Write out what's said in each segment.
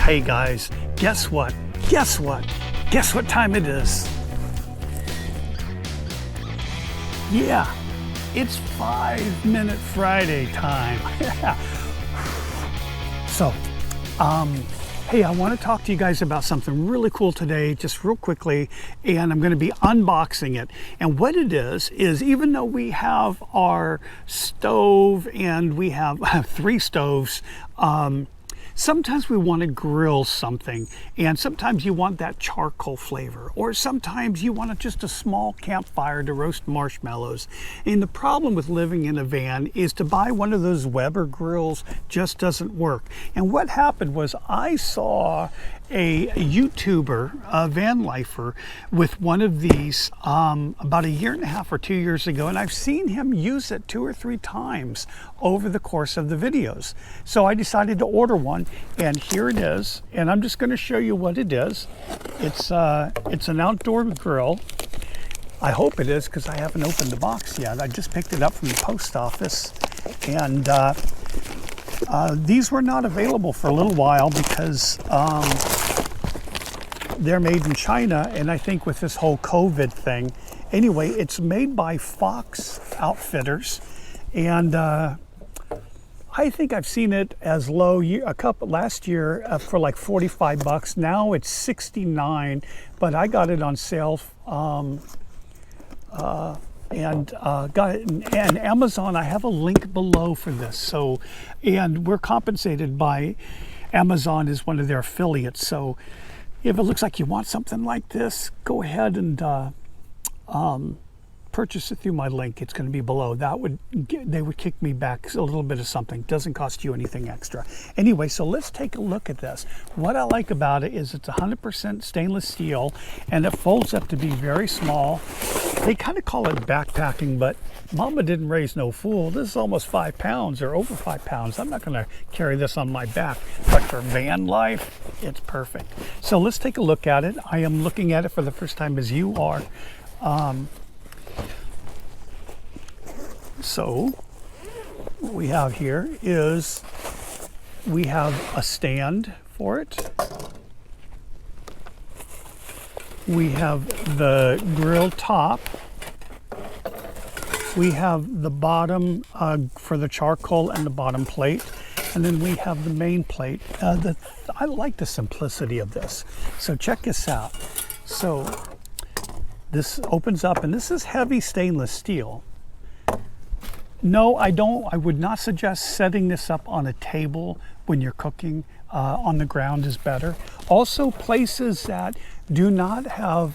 Hey guys, guess what? Guess what? Guess what time it is? Yeah, it's 5-Minute Friday time. So, hey, I want to talk to you guys about something really cool today, just real quickly, and I'm going to be unboxing it. And what it is even though we have our stove and we have 3 stoves, sometimes we want to grill something, and sometimes you want that charcoal flavor, or sometimes you want just a small campfire to roast marshmallows. And the problem with living in a van is to buy one of those Weber grills just doesn't work. And what happened was I saw a YouTuber, a van lifer, with one of these about 1.5 years or 2 years ago, and I've seen him use it 2 or 3 times over the course of the videos. So I decided to order one, and here it is, and I'm just going to show you what it is. It's an outdoor grill. I hope it is, because I haven't opened the box yet. I just picked it up from the post office, and these were not available for a little while because they're made in China, and I think with this whole COVID thing. Anyway, it's made by Fox Outfitters, and I think I've seen it as low last year for like $45. Now it's $69, but I got it on sale and got it and Amazon. I have a link below for this. So, and we're compensated by Amazon as one of their affiliates. So if it looks like you want something like this, go ahead and purchase it through my link. It's going to be below. They would kick me back a little bit of something. Doesn't cost you anything extra. Anyway, so let's take a look at this. What I like about it is it's 100% stainless steel, and it folds up to be very small. They kind of call it backpacking, but Mama didn't raise no fool. This is almost 5 pounds or over 5 pounds. I'm not going to carry this on my back, but for van life, it's perfect. So let's take a look at it. I am looking at it for the first time as you are. So what we have here is we have a stand for it. We have the grill top. We have the bottom for the charcoal and the bottom plate. And then we have the main plate. I like the simplicity of this. So check this out. So this opens up, and this is heavy stainless steel. No, I don't. I would not suggest setting this up on a table when you're cooking. On the ground is better. Also, places that do not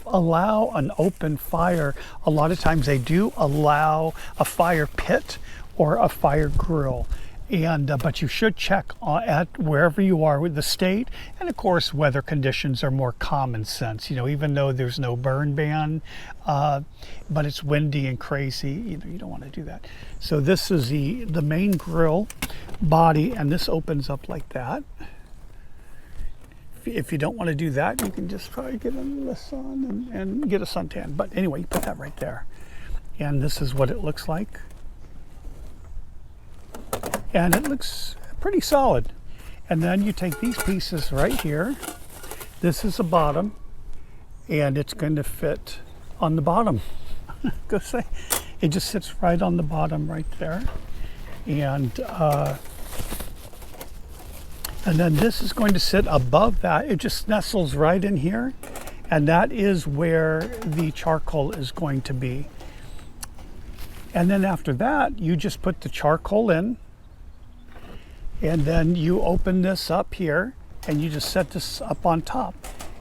allow an open fire, a lot of times they do allow a fire pit or a fire grill. And but you should check at wherever you are with the state, and of course weather conditions are more common sense, even though there's no burn ban, but it's windy and crazy, you don't want to do that. So this is the main grill body, and this opens up like that. If you don't want to do that, you can just probably get in the sun and get a suntan, but anyway, you put that right there, and this is what it looks like. And it looks pretty solid. And then you take these pieces right here. This is the bottom, and it's going to fit on the bottom. Go say, it just sits right on the bottom right there. And then this is going to sit above that. It just nestles right in here, and that is where the charcoal is going to be. And then after that, you just put the charcoal in. And then you open this up here, and you just set this up on top,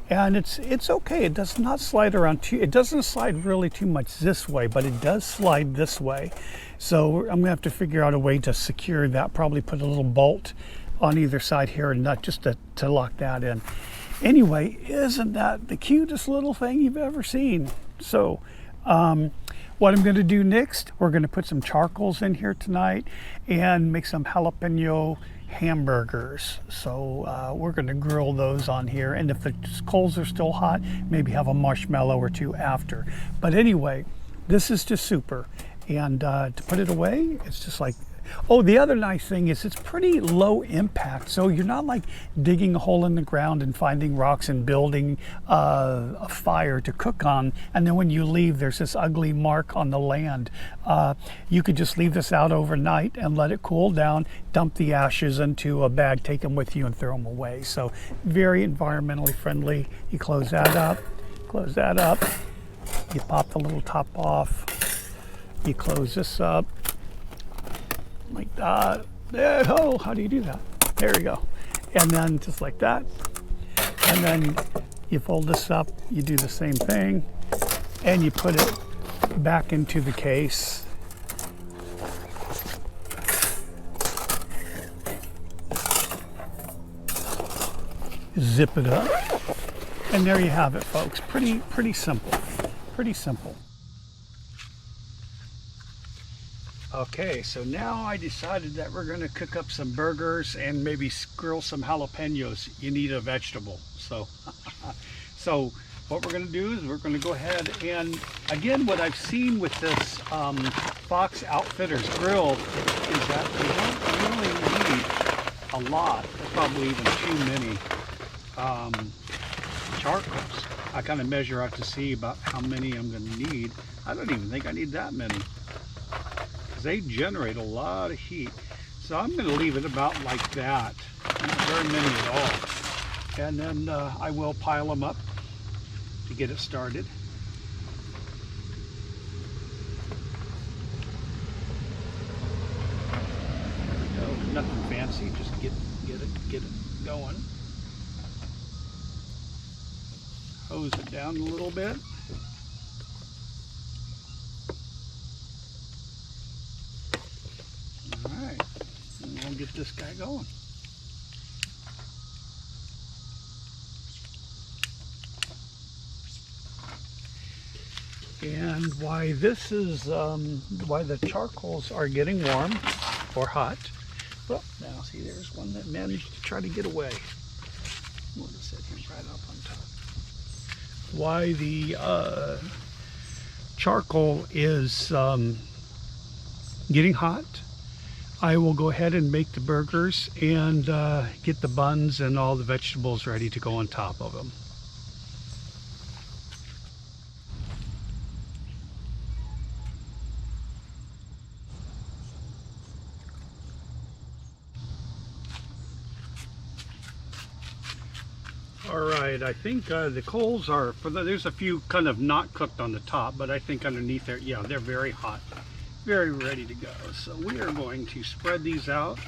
and it's okay. It does not slide around it doesn't slide really too much this way, but it does slide this way. So I'm gonna have to figure out a way to secure that. Probably put a little bolt on either side here, and nut just to lock that in. Anyway, isn't that the cutest little thing you've ever seen? So what I'm going to do next, we're going to put some charcoals in here tonight and make some jalapeno hamburgers. So we're going to grill those on here, and if the coals are still hot, maybe have a marshmallow or 2 after. But anyway, this is just super. And to put it away, it's just like Oh, the other nice thing is it's pretty low impact. So you're not like digging a hole in the ground and finding rocks and building a fire to cook on. And then when you leave, there's this ugly mark on the land. You could just leave this out overnight and let it cool down, dump the ashes into a bag, take them with you and throw them away. So very environmentally friendly. You close that up, you pop the little top off, you close this up like that. Oh, how do you do that? There you go. And then just like that. And then you fold this up, you do the same thing, and you put it back into the case. Zip it up. And there you have it, folks. Pretty simple. Pretty simple. Okay, so now I decided that we're going to cook up some burgers and maybe grill some jalapenos. You need a vegetable. So, so what we're going to do is we're going to go ahead and, again, what I've seen with this Fox Outfitters grill is that you don't really need a lot, probably even too many charcoals. I kind of measure out to see about how many I'm going to need. I don't even think I need that many. They generate a lot of heat. So I'm going to leave it about like that. Not very many at all. And then I will pile them up to get it started. There we go. Nothing fancy, just get it going. Hose it down a little bit. Get this guy going. And why this is why the charcoals are getting warm or hot. Well, now see, there's one that managed to try to get away. We'll just set him right up on top. Why the charcoal is getting hot, I will go ahead and make the burgers and get the buns and all the vegetables ready to go on top of them. All right, I think the coals are, there's a few kind of not cooked on the top, but I think underneath there, yeah, they're very hot. Very ready to go. So we are going to spread these out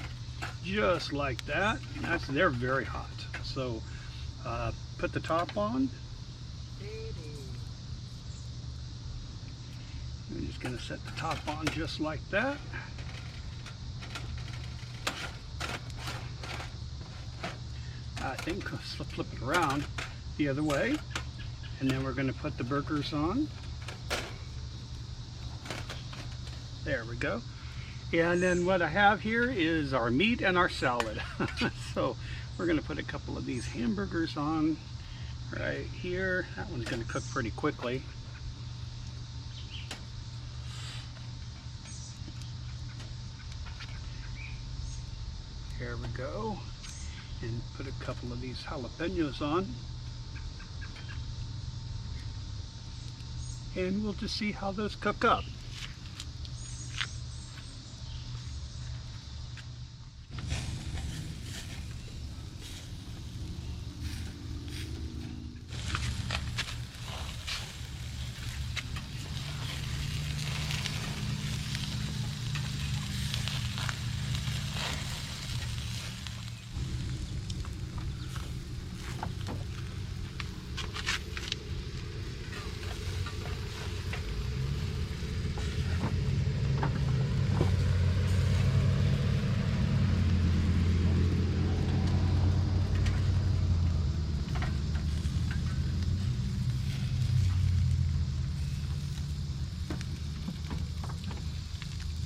just like that. They're very hot. So put the top on. I'm just going to set the top on just like that. I think let's flip it around the other way. And then we're going to put the burgers on. There we go. And then what I have here is our meat and our salad. So we're going to put a couple of these hamburgers on right here. That one's going to cook pretty quickly. There we go. And put a couple of these jalapenos on. And we'll just see how those cook up.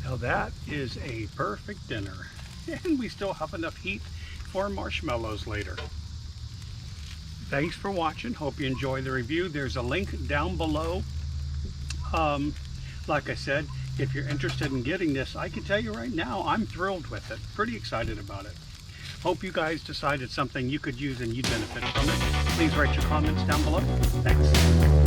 Now that is a perfect dinner. And we still have enough heat for marshmallows later. Thanks for watching. Hope you enjoy the review. There's a link down below. Like I said, If you're interested in getting this, I can tell you right now, I'm thrilled with it. Pretty excited about it. Hope you guys decided something you could use and you'd benefit from it. Please write your comments down below. Thanks.